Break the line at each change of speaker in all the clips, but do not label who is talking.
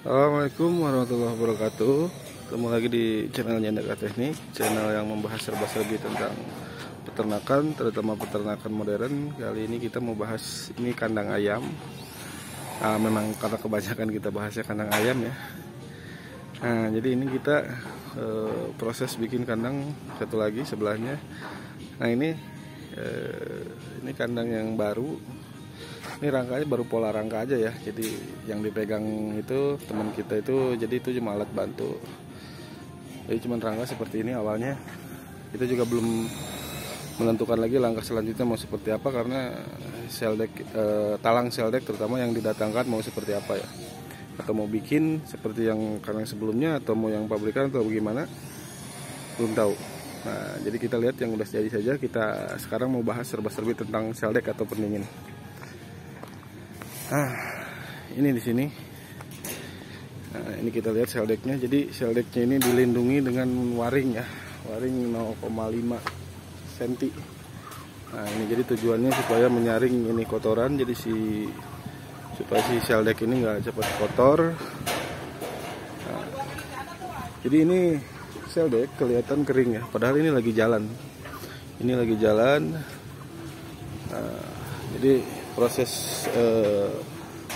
Assalamualaikum warahmatullahi wabarakatuh. Ketemu lagi di channelnya Ndaka Teknik, channel yang membahas serba-serbi tentang peternakan, terutama peternakan modern. Kali ini kita mau bahas ini kandang ayam. Memang karena kebanyakan kita bahasnya kandang ayam ya. Jadi ini kita proses bikin kandang satu lagi sebelahnya. Nah ini kandang yang baru. Ini rangkanya baru pola rangka aja ya. Jadi yang dipegang itu teman kita itu, jadi itu cuma alat bantu. Jadi cuma rangka seperti ini awalnya. Kita juga belum menentukan lagi langkah selanjutnya mau seperti apa, karena seldek, talang seldek terutama yang didatangkan mau seperti apa ya. Atau mau bikin seperti yang kandang sebelumnya, atau mau yang pabrikan atau bagaimana, belum tahu. Nah, jadi kita lihat yang udah jadi saja. Kita sekarang mau bahas serba-serbi tentang seldek atau pendingin. Ini di sini. Ini kita lihat seldeknya. Jadi seldeknya ini dilindungi dengan waring ya, waring 0,5 cm. Ini jadi tujuannya supaya menyaring ini kotoran. Jadi supaya si seldek ini nggak cepat kotor. Jadi ini seldek kelihatan kering ya, padahal ini lagi jalan. Ini lagi jalan. Jadi proses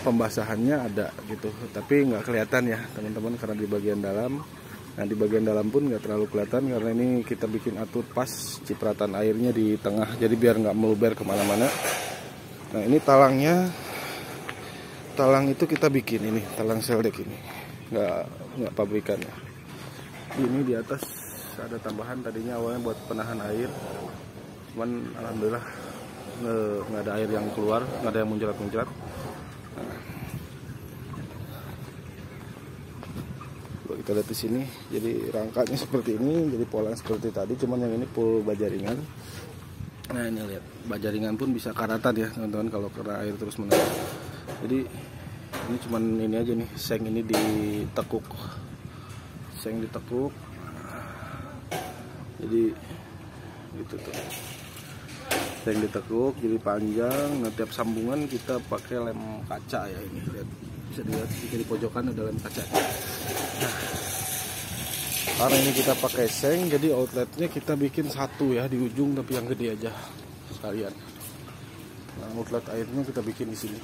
pembasahannya ada gitu, tapi nggak kelihatan ya teman-teman karena di bagian dalam. Nah di bagian dalam pun nggak terlalu kelihatan karena ini kita bikin atur pas cipratan airnya di tengah, jadi biar nggak meluber kemana-mana. Nah ini talangnya, talang itu kita bikin ini talang seldek ini, nggak pabrikan ya. Ini di atas ada tambahan, tadinya awalnya buat penahan air, cuman alhamdulillah nggak ada air yang keluar, nggak ada yang muncrat-muncrat. Kita lihat di sini, jadi rangkanya seperti ini, jadi pola seperti tadi, cuman yang ini full baja ringan. Nah ini lihat, baja ringan pun bisa karatan ya teman-teman kalau kena air terus menerus. Jadi ini cuman ini aja nih, seng ini ditekuk, seng ditekuk. Jadi gitu tuh, seng ditekuk jadi panjang. Nah tiap sambungan kita pakai lem kaca ya, ini lihat, bisa dilihat di pojokan ada lem kaca. Nah, karena ini kita pakai seng, jadi outletnya kita bikin satu ya di ujung, tapi yang gede aja sekalian. Nah outlet airnya kita bikin di sini.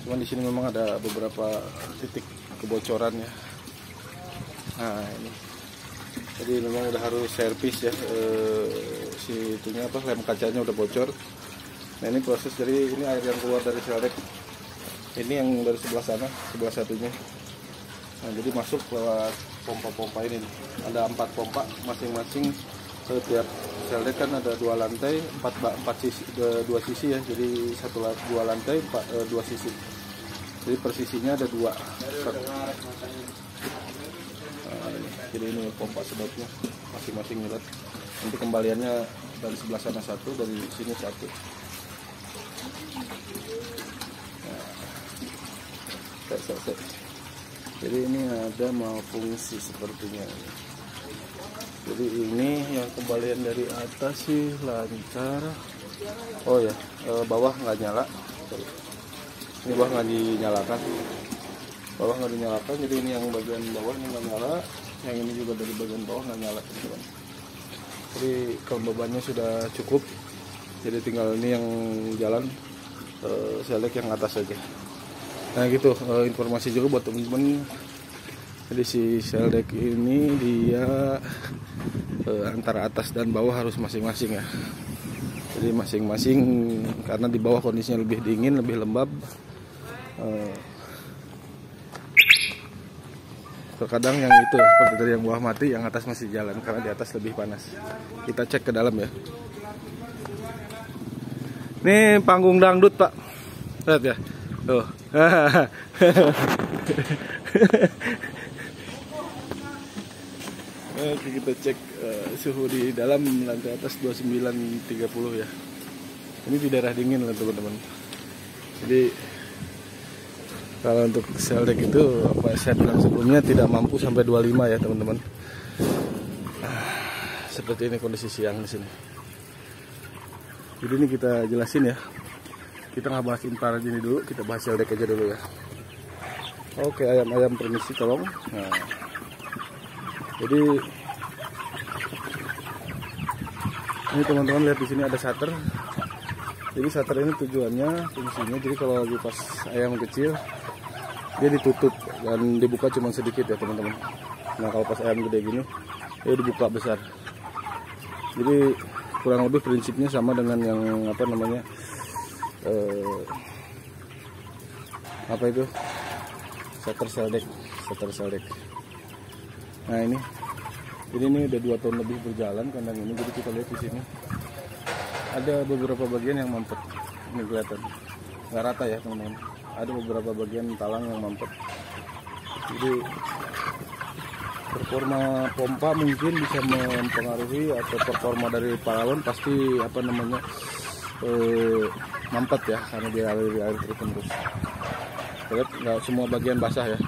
Cuman di sini memang ada beberapa titik kebocoran ya. Nah ini, jadi memang udah harus servis ya, si itunya apa, lem kacanya udah bocor. Nah ini proses dari ini air yang keluar dari seldek ini yang dari sebelah sana, sebelah satunya. Nah jadi masuk lewat pompa-pompa ini nih. Ada 4 pompa masing-masing. Setiap seldek kan ada 2 lantai, 4 sisi, 2 sisi ya. Jadi 2 lantai, 2 sisi. Jadi per sisinya ada 2. Jadi ini pompa sedotnya masing-masing lihat. Nanti kembaliannya dari sebelah sana 1, dari sini 1. Jadi ini ada malfungsi sepertinya. Jadi ini yang kembalian dari atas sih lancar. Oh ya, bawah nggak nyala. Ini bawah nggak dinyalakan. Bawah nggak dinyalakan. Jadi ini yang bagian bawah ini nggak nyala. Yang ini juga dari bagian bawah nggak nyala. Jadi kelembabannya sudah cukup. Jadi tinggal ini yang jalan, seldek yang atas saja. Nah gitu, informasi juga buat teman-teman. Jadi si seldek ini dia antara atas dan bawah harus masing-masing ya. Jadi masing-masing, karena di bawah kondisinya lebih dingin, lebih lembab. Terkadang yang itu seperti tadi yang bawah mati, yang atas masih jalan karena di atas lebih panas. Kita cek ke dalam ya. Ini panggung dangdut Pak, lihat ya. Tuh. Oke, kita cek suhu di dalam lantai atas 2930 ya. Ini di daerah dingin loh teman-teman. Jadi kalau untuk seldek itu apa saya bilang sebelumnya tidak mampu sampai 25 ya teman-teman. Seperti ini kondisi siang di sini. Jadi ini kita jelasin ya. Kita nggak bahas infrared ini dulu, kita bahas seldek aja dulu ya. Oke, ayam-ayam permisi tolong. Nah, jadi ini teman-teman lihat di sini ada shutter. Jadi shutter ini tujuannya, fungsinya, jadi kalau lagi pas ayam kecil dia ditutup dan dibuka cuma sedikit ya teman-teman. Nah kalau pas ayam gede gini dia dibuka besar. Jadi kurang lebih prinsipnya sama dengan yang apa namanya apa itu, shutter cell deck. Nah ini, jadi ini udah 2 tahun lebih berjalan kandang ini. Jadi kita lihat di sini ada beberapa bagian yang mampet, ini kelihatan nggak rata ya teman-teman. Ada beberapa bagian talang yang mampet. Jadi performa pompa mungkin bisa mempengaruhi, atau performa dari paralon pasti apa namanya mampet ya, karena dia air terus. Lihat nggak semua bagian basah ya.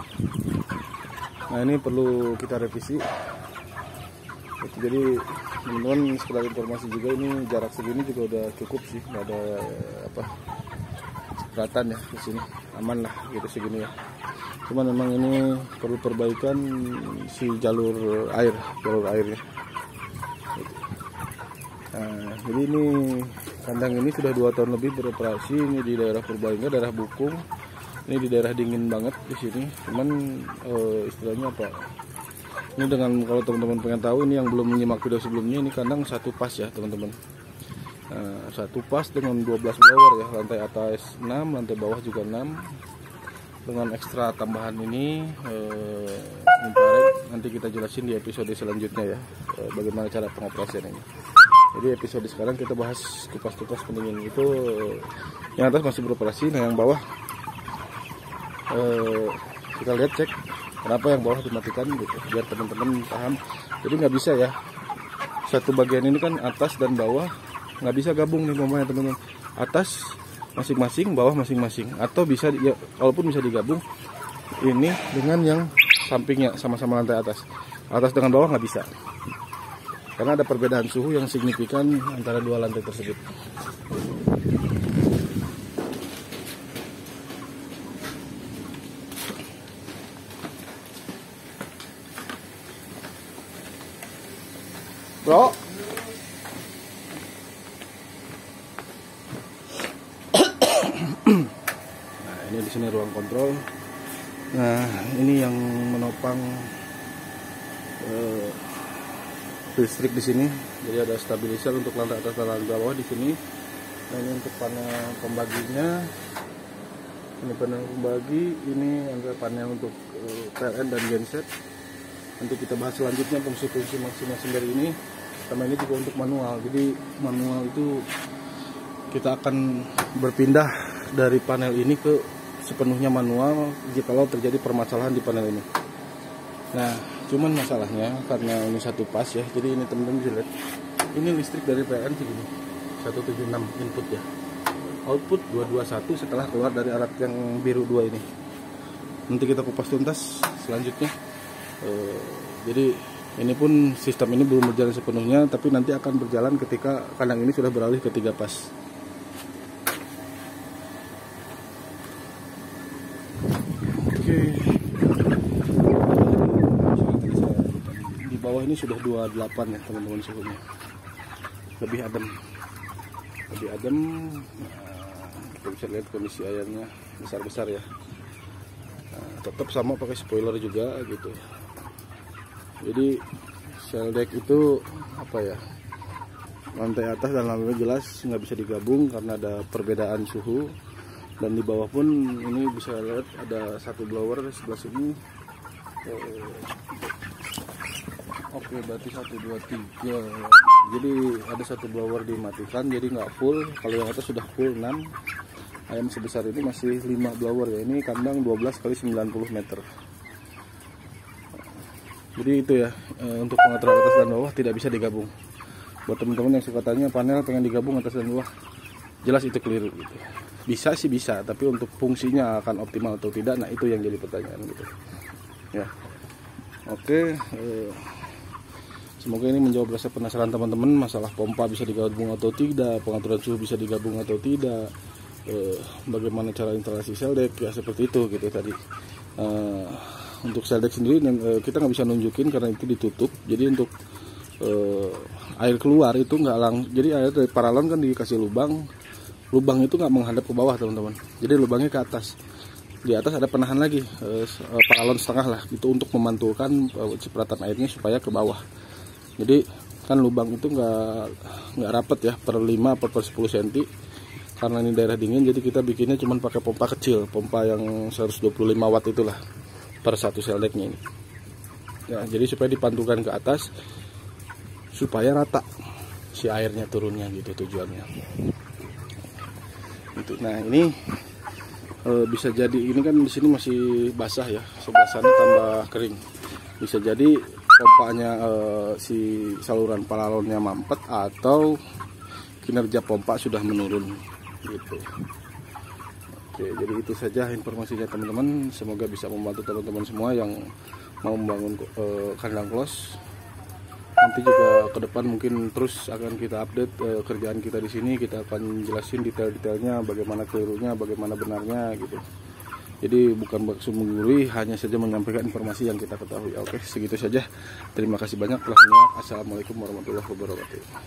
Nah ini perlu kita revisi. Jadi teman-teman sekedar informasi juga, ini jarak segini juga udah cukup sih, nggak ada apa keberatan ya di sini, aman lah gitu segini ya. Cuman memang ini perlu perbaikan si jalur airnya. Nah, jadi ini kandang ini sudah 2 tahun lebih beroperasi. Ini di daerah Purbalingga, daerah Bukung. Ini di daerah dingin banget di sini. Cuman istilahnya apa? Ini dengan, kalau teman-teman pengen tahu, ini yang belum menyimak video sebelumnya, ini kandang 1 pas ya teman-teman. 1 pas dengan 12 blower ya, lantai atas 6, lantai bawah juga 6. Dengan ekstra tambahan ini infrared, nanti kita jelasin di episode selanjutnya ya, bagaimana cara pengoperasian ini. Jadi episode sekarang kita bahas kupas-kupas pendingin itu. Yang atas masih beroperasi, nah yang bawah kita lihat cek kenapa yang bawah dimatikan gitu, biar teman-teman paham. Jadi nggak bisa ya, satu bagian ini kan atas dan bawah nggak bisa gabung nih momennya teman-teman. Atas masing-masing, bawah masing-masing, atau bisa ya, walaupun bisa digabung ini dengan yang sampingnya sama-sama lantai atas dengan bawah nggak bisa, karena ada perbedaan suhu yang signifikan antara 2 lantai tersebut. Bro, nah ini di sini ruang kontrol. Nah ini yang menopang listrik di sini. Jadi ada stabilizer untuk lantai atas dan lantai bawah di sini. Nah ini untuk panel pembaginya. Ini panel pembagi, ini ada panel untuk PLN dan genset. Nanti kita bahas selanjutnya fungsi-fungsi masing-masing dari ini. Sama ini juga untuk manual. Jadi manual itu kita akan berpindah dari panel ini ke sepenuhnya manual jikalau terjadi permasalahan di panel ini. Nah, cuman masalahnya karena ini 1 pas ya. Jadi ini teman-teman bisa lihat. Ini listrik dari PLN segini. 176 input ya. Output 221 setelah keluar dari alat yang biru 2 ini. Nanti kita kupas tuntas selanjutnya. Jadi ini pun sistem ini belum berjalan sepenuhnya, tapi nanti akan berjalan ketika kandang ini sudah beralih ke 3 pas. Oke. Di bawah ini sudah 28 ya teman-teman suhunya. Lebih adem. Kita bisa lihat kondisi airnya besar-besar ya. Tetap sama pakai spoiler juga gitu. Jadi cell deck itu apa ya, lantai atas dan lantai jelas nggak bisa digabung karena ada perbedaan suhu. Dan di bawah pun ini bisa lihat ada 1 blower sebelah sini. Oke, berarti 1, 2, 3. Jadi ada 1 blower dimatikan, jadi nggak full. Kalau yang atas sudah full 6. Ayam sebesar ini masih 5 blower ya. Ini kandang 12 kali 90 meter. Jadi itu ya, untuk pengaturan atas dan bawah tidak bisa digabung. Buat teman-teman yang suka tanya panel pengen digabung atas dan bawah, jelas itu keliru gitu. Bisa sih bisa, tapi untuk fungsinya akan optimal atau tidak, nah itu yang jadi pertanyaan gitu. Ya, oke. Semoga ini menjawab rasa penasaran teman-teman masalah pompa bisa digabung atau tidak, pengaturan suhu bisa digabung atau tidak, bagaimana cara instalasi cell deck ya, seperti itu gitu tadi. Untuk seldek sendiri kita nggak bisa nunjukin karena itu ditutup. Jadi untuk air keluar itu nggak jadi air dari paralon kan dikasih lubang itu nggak menghadap ke bawah teman-teman, jadi lubangnya ke atas. Di atas ada penahan lagi paralon setengah lah, itu untuk memantulkan cipratan airnya supaya ke bawah. Jadi kan lubang itu nggak rapet ya, per 5 per 10 cm. Karena ini daerah dingin, jadi kita bikinnya cuma pakai pompa kecil, pompa yang 125 watt itulah per satu seldeknya ini. Ya, jadi supaya dipantulkan ke atas supaya rata si airnya turunnya gitu tujuannya. Nah ini bisa jadi ini kan di sini masih basah ya, sebelah sana tambah kering. Bisa jadi pompanya si saluran paralonnya mampet atau kinerja pompa sudah menurun gitu. Oke, jadi itu saja informasinya teman-teman. Semoga bisa membantu teman-teman semua yang mau membangun kandang close. Nanti juga ke depan mungkin terus akan kita update kerjaan kita di sini. Kita akan jelasin detail-detailnya, bagaimana kelirunya, bagaimana benarnya gitu. Jadi bukan maksud menggurui, hanya saja menyampaikan informasi yang kita ketahui. Oke, segitu saja. Terima kasih banyak telah menyimak. Assalamualaikum warahmatullahi wabarakatuh.